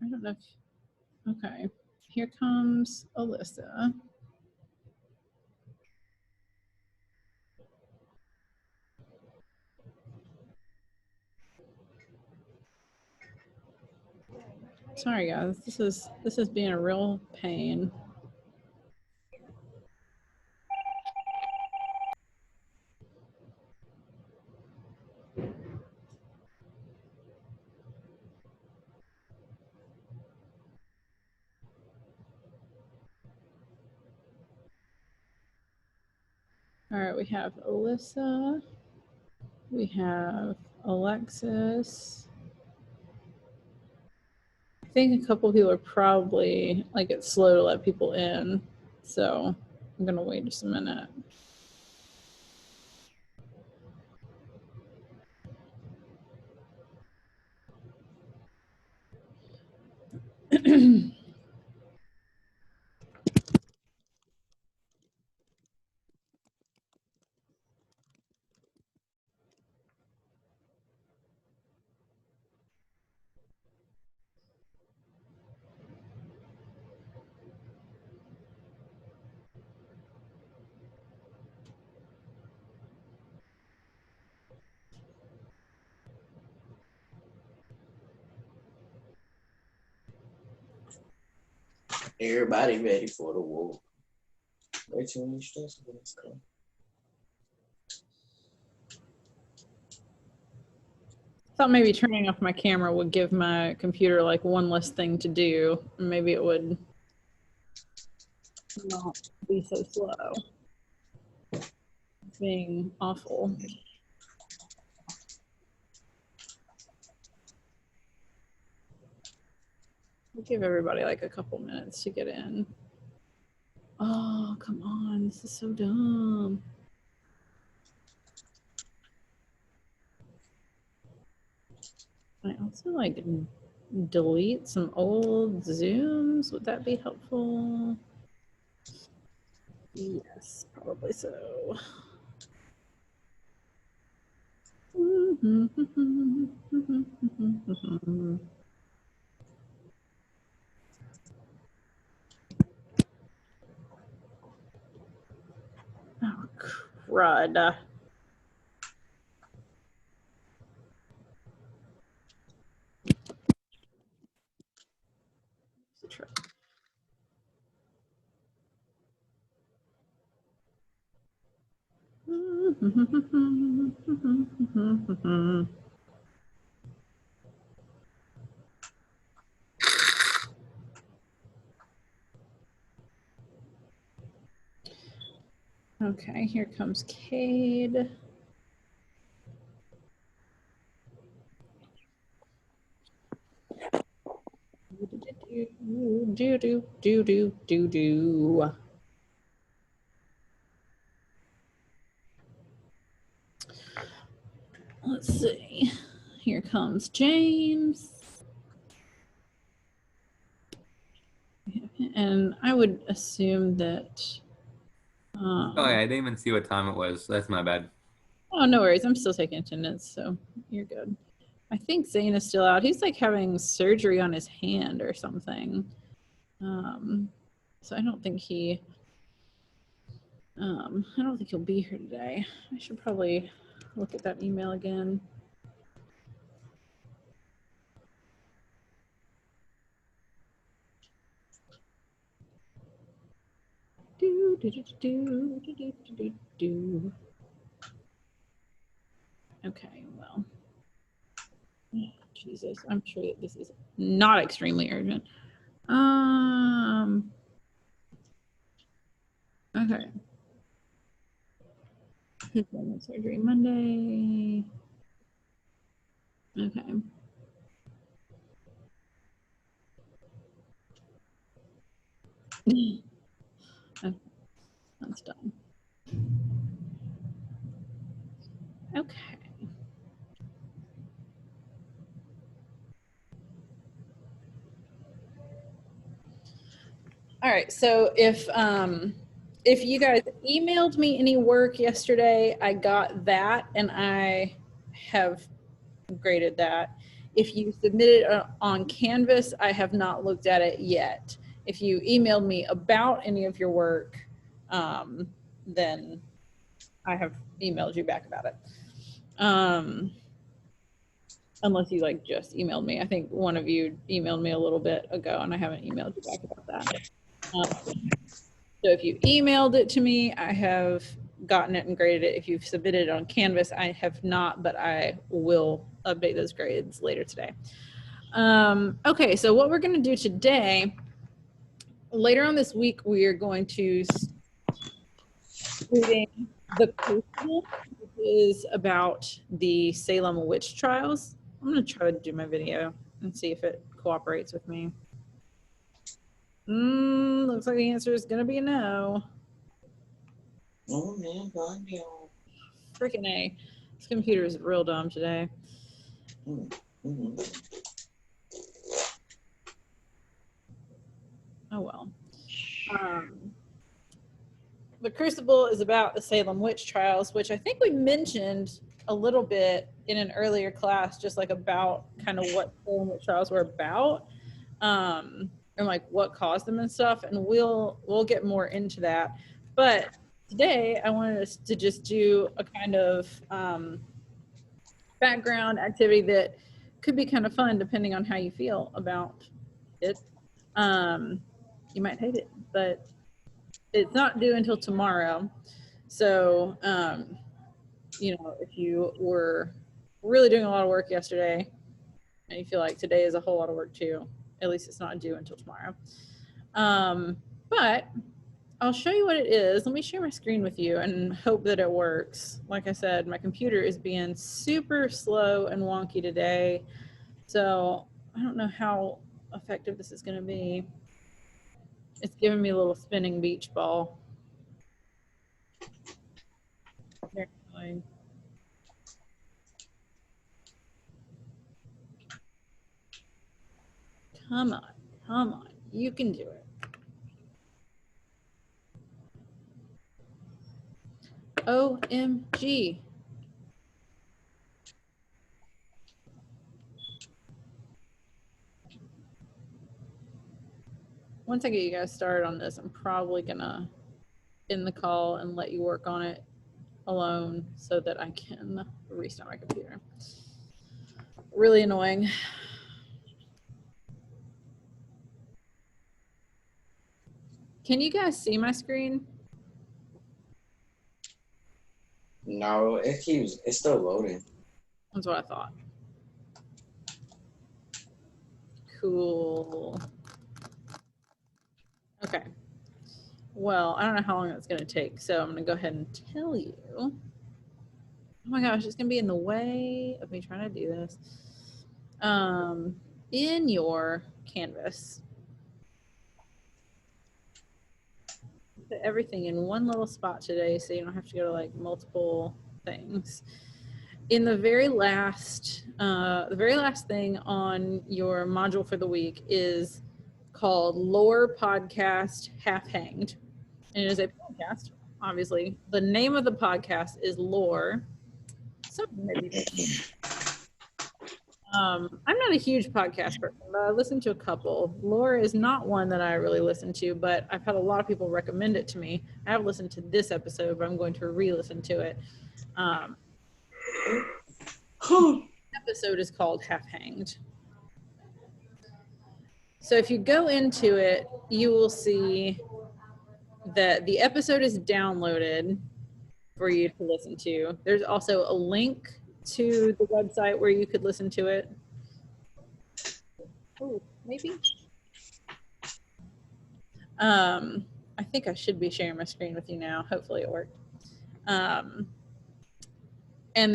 I don't know if, okay. Here comes Alyssa. Sorry guys, this is being a real pain. All right, we have Alyssa. We have Alexis. I think a couple people are probably like it's slow to let people in, so I'm gonna wait just a minute. Everybody ready for the war. Wait till you stress when it's coming. Thought maybe turning off my camera would give my computer like one less thing to do. Maybe it would not be so slow. It's being awful. We'll give everybody like a couple minutes to get in. Oh, come on. This is so dumb. I also like delete some old Zooms. Would that be helpful? Yes, probably so. Oh, crud. Okay, here comes Cade. Do. Let's see. Here comes James. And I would assume that. Oh, yeah, I didn't even see what time it was. That's my bad. Oh, no worries. I'm still taking attendance, so you're good. I think Zane is still out. He's like having surgery on his hand or something. So I don't think he'll be here today. I should probably look at that email again. Okay, well, Jesus, I'm sure that this is not extremely urgent. Okay. Surgery Monday. Okay. Okay, that's done. Okay. All right. So if you guys emailed me any work yesterday, I got that and I have graded that. If you submitted on Canvas, I have not looked at it yet. If you emailed me about any of your work, then I have emailed you back about it. Unless you like just emailed me. I think one of you emailed me a little bit ago and I haven't emailed you back about that. So if you emailed it to me, I have gotten it and graded it. If you've submitted it on Canvas, I have not, but I will update those grades later today. Okay, so what we're going to do today, later on this week, we are going to reading The Crucible, which is about the Salem witch trials. I'm going to try to do my video and see if it cooperates with me. Looks like the answer is going to be a no. Oh, man, God, no. Freaking A. This computer is real dumb today. Mm-hmm. Oh, well. The Crucible is about the Salem witch trials, which I think we mentioned a little bit in an earlier class, just like about kind of what Salem witch trials were about, and like what caused them and stuff. And we'll get more into that. But today I wanted us to just do a kind of background activity that could be kind of fun depending on how you feel about it. You might hate it, but it's not due until tomorrow. So, you know, if you were really doing a lot of work yesterday and you feel like today is a whole lot of work too, at least it's not due until tomorrow. But I'll show you what it is. Let me share my screen with you and hope that it works. Like I said, my computer is being super slow and wonky today. So I don't know how effective this is going to be. It's giving me a little spinning beach ball. Very annoying. Come on, you can do it. OMG. Once I get you guys started on this, I'm probably gonna end the call and let you work on it alone so that I can restart my computer. Really annoying. Can you guys see my screen? No, it's still loading. That's what I thought. Cool. Okay. Well, I don't know how long that's going to take, so I'm going to go ahead and tell you. Oh my gosh, it's going to be in the way of me trying to do this. In your Canvas, put everything in one little spot today so you don't have to go to like multiple things. In the very last thing on your module for the week is called Lore Podcast Half Hanged. And it is a podcast, obviously. The name of the podcast is Lore. I'm not a huge podcast person, but I listen to a couple. Lore is not one that I really listen to, but I've had a lot of people recommend it to me. I have listened to this episode, but I'm going to re-listen to it. The episode is called Half Hanged. So if you go into it, you will see that the episode is downloaded for you to listen to. There's also a link to the website where you could listen to it. Oh, maybe. I think I should be sharing my screen with you now. Hopefully it worked. And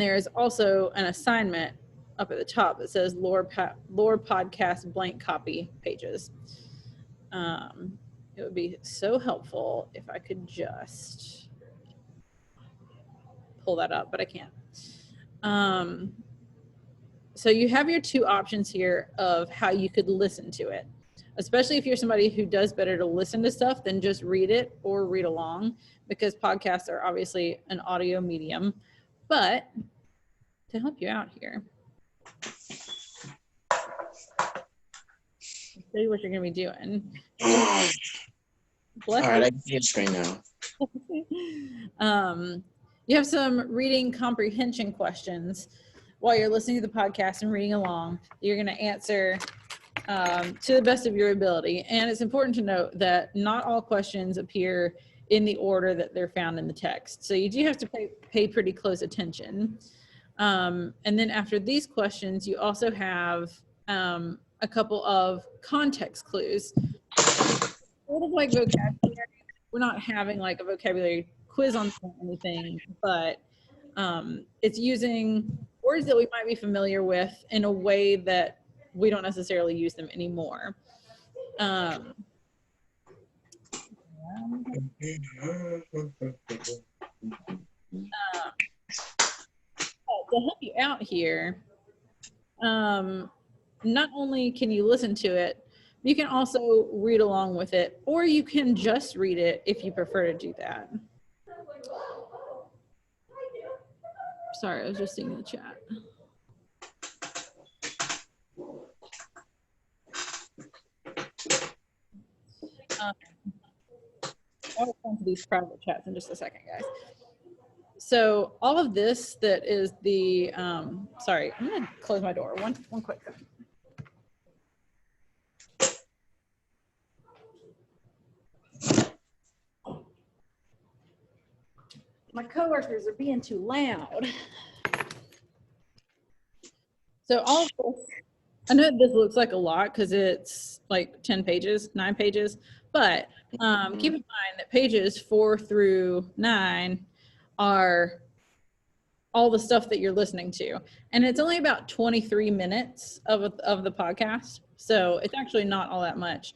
there's also an assignment up at the top that says Lore Podcast blank copy pages. It would be so helpful if I could just pull that up, but I can't. So you have your two options here of how you could listen to it, especially if you're somebody who does better to listen to stuff than just read it or read along, because podcasts are obviously an audio medium. But to help you out here, Show you what you're gonna be doing. All Bless right, I can see your screen now. You have some reading comprehension questions while you're listening to the podcast and reading along. You're going to answer to the best of your ability. And it's important to note that not all questions appear in the order that they're found in the text. So you do have to pay pretty close attention. And then after these questions, you also have a couple of context clues. Sort of like vocabulary. We're not having like a vocabulary quiz on anything, but it's using words that we might be familiar with in a way that we don't necessarily use them anymore. To help you out here, not only can you listen to it, you can also read along with it, or you can just read it if you prefer to do that. Sorry, I was just seeing the chat. I'll come to these private chats in just a second, guys. So all of this that is the, sorry, I'm gonna close my door, one quick second. My coworkers are being too loud. So all of this, I know this looks like a lot because it's like 10 pages, 9 pages, but keep in mind that pages 4 through 9 are all the stuff that you're listening to. And it's only about 23 minutes of the podcast. So it's actually not all that much,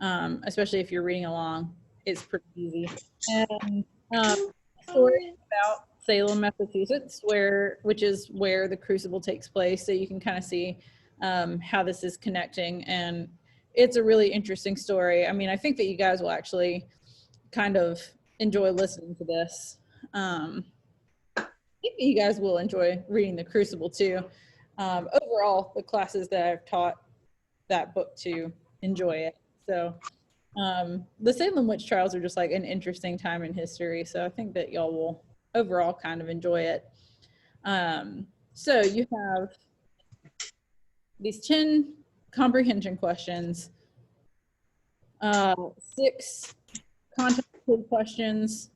especially if you're reading along. It's pretty easy. And story about Salem, Massachusetts, which is where the Crucible takes place. So you can kind of see how this is connecting. And it's a really interesting story. I mean, I think that you guys will actually kind of enjoy listening to this. I think you guys will enjoy reading the Crucible too. Overall, the classes that I've taught that book to enjoy it. So the Salem witch trials are just like an interesting time in history. So I think that y'all will overall kind of enjoy it. So you have these 10 comprehension questions, 6 content questions,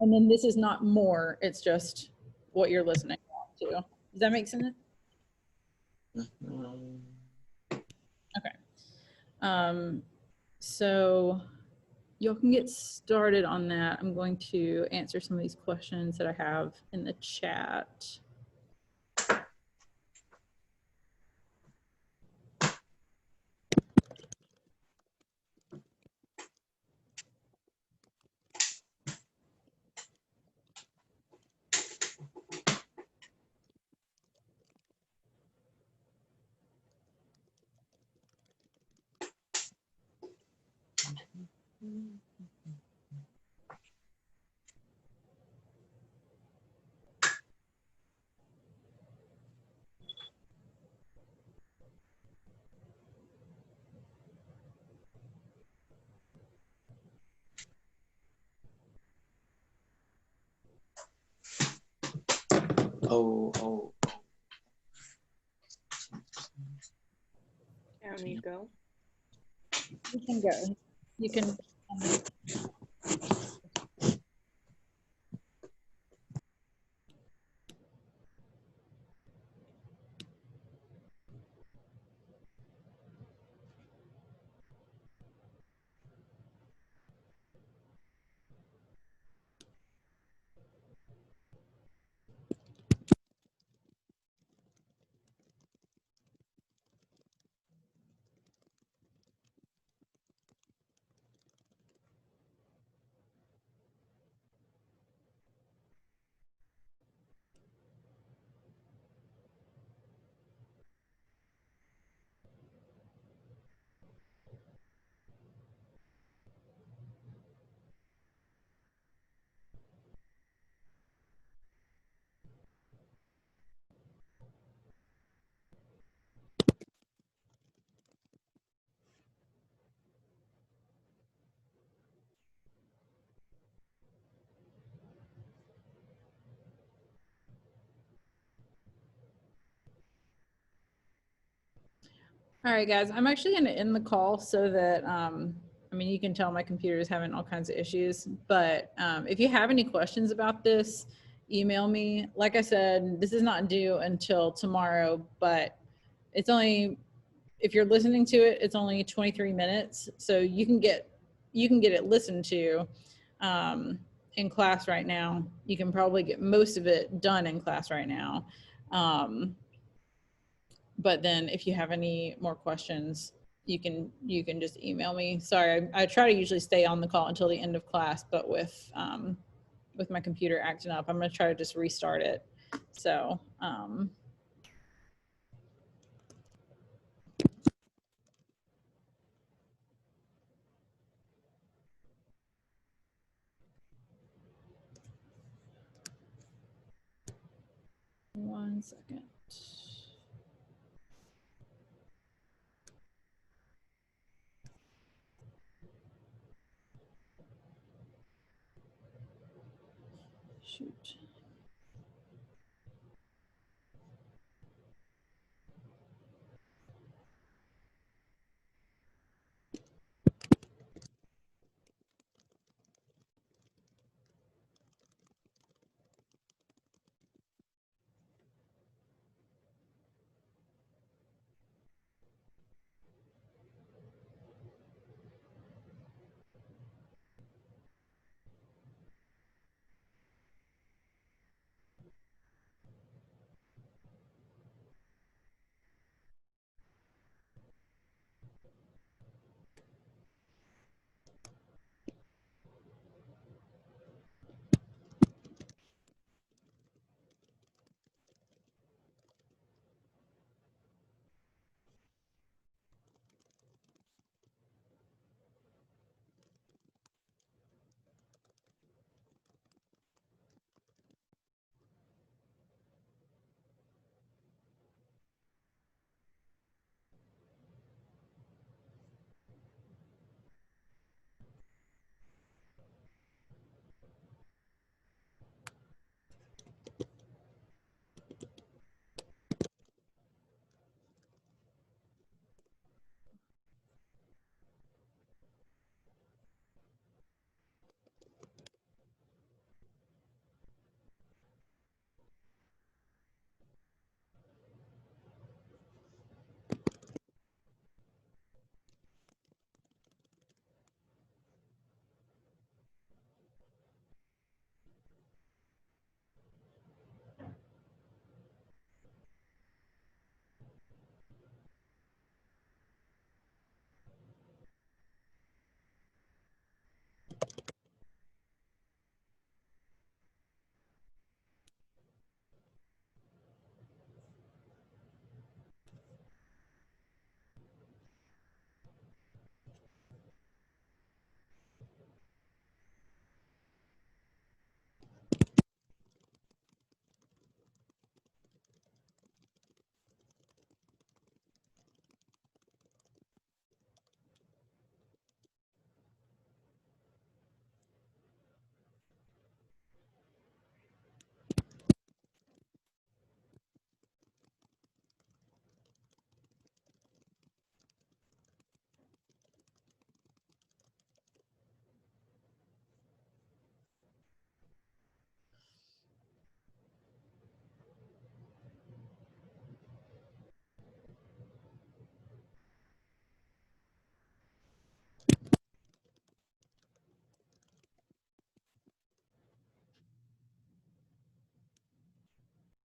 and then this is not more, it's just what you're listening to. Does that make sense? Okay. So y'all can get started on that. I'm going to answer some of these questions that I have in the chat. Oh. Can you go? You can go. You can. All right, guys, I'm actually going to end the call so that, I mean, you can tell my computer is having all kinds of issues, but if you have any questions about this, email me. Like I said, this is not due until tomorrow, but it's only, if you're listening to it, it's only 23 minutes. So you can get it listened to in class right now. You can probably get most of it done in class right now. But then if you have any more questions, you can just email me. Sorry, I try to usually stay on the call until the end of class, but with my computer acting up, I'm going to try to just restart it. So, one second.